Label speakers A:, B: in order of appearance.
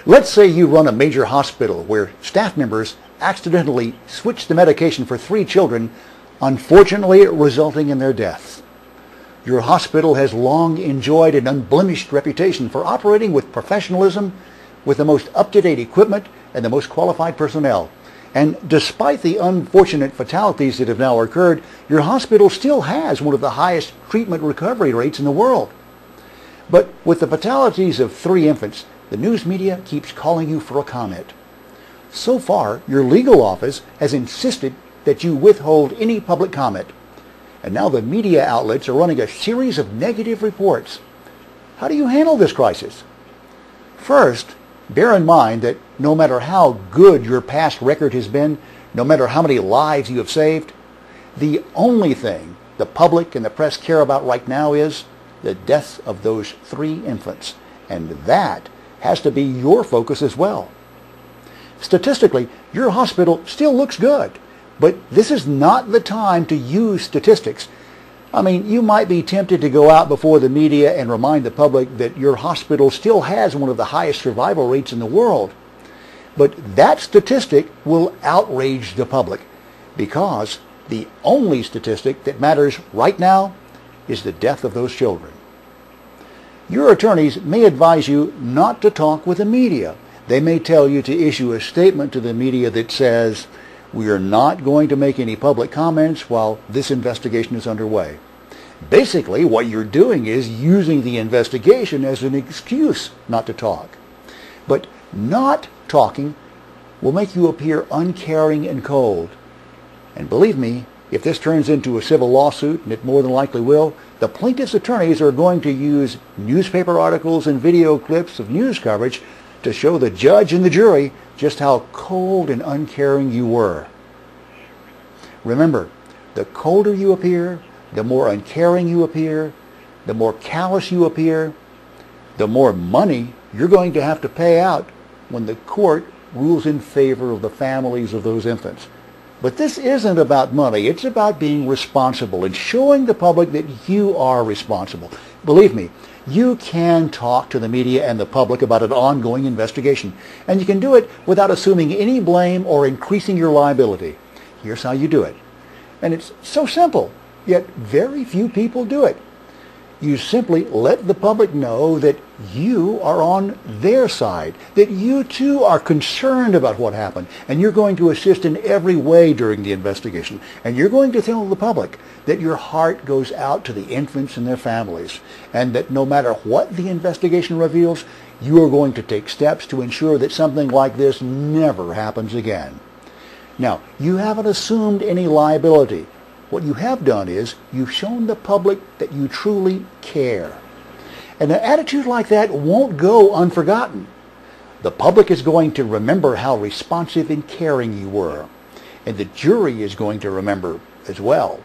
A: Let's say you run a major hospital where staff members accidentally switch the medication for 3 children, unfortunately resulting in their deaths. Your hospital has long enjoyed an unblemished reputation for operating with professionalism, with the most up-to-date equipment and the most qualified personnel. And despite the unfortunate fatalities that have now occurred, your hospital still has one of the highest treatment recovery rates in the world. But with the fatalities of 3 infants, the news media keeps calling you for a comment. So far, your legal office has insisted that you withhold any public comment. And now the media outlets are running a series of negative reports. How do you handle this crisis? First, bear in mind that no matter how good your past record has been, no matter how many lives you have saved, the only thing the public and the press care about right now is the deaths of those 3 infants. And that has to be your focus as well. Statistically, your hospital still looks good, but this is not the time to use statistics. I mean, you might be tempted to go out before the media and remind the public that your hospital still has one of the highest survival rates in the world. But that statistic will outrage the public, because the only statistic that matters right now is the death of those children. Your attorneys may advise you not to talk with the media. They may tell you to issue a statement to the media that says, "We are not going to make any public comments while this investigation is underway." Basically, what you're doing is using the investigation as an excuse not to talk. But not talking will make you appear uncaring and cold. And believe me, if this turns into a civil lawsuit, and it more than likely will, the plaintiff's attorneys are going to use newspaper articles and video clips of news coverage to show the judge and the jury just how cold and uncaring you were. Remember, the colder you appear, the more uncaring you appear, the more callous you appear, the more money you're going to have to pay out when the court rules in favor of the families of those infants. But this isn't about money. It's about being responsible and showing the public that you are responsible. Believe me, you can talk to the media and the public about an ongoing investigation, and you can do it without assuming any blame or increasing your liability. Here's how you do it. And it's so simple, yet very few people do it. You simply let the public know that you are on their side, that you too are concerned about what happened, and you're going to assist in every way during the investigation. And you're going to tell the public that your heart goes out to the infants and their families, and that no matter what the investigation reveals, you are going to take steps to ensure that something like this never happens again. Now, you haven't assumed any liability. What you have done is you've shown the public that you truly care. And an attitude like that won't go unforgotten. The public is going to remember how responsive and caring you were. And the jury is going to remember as well.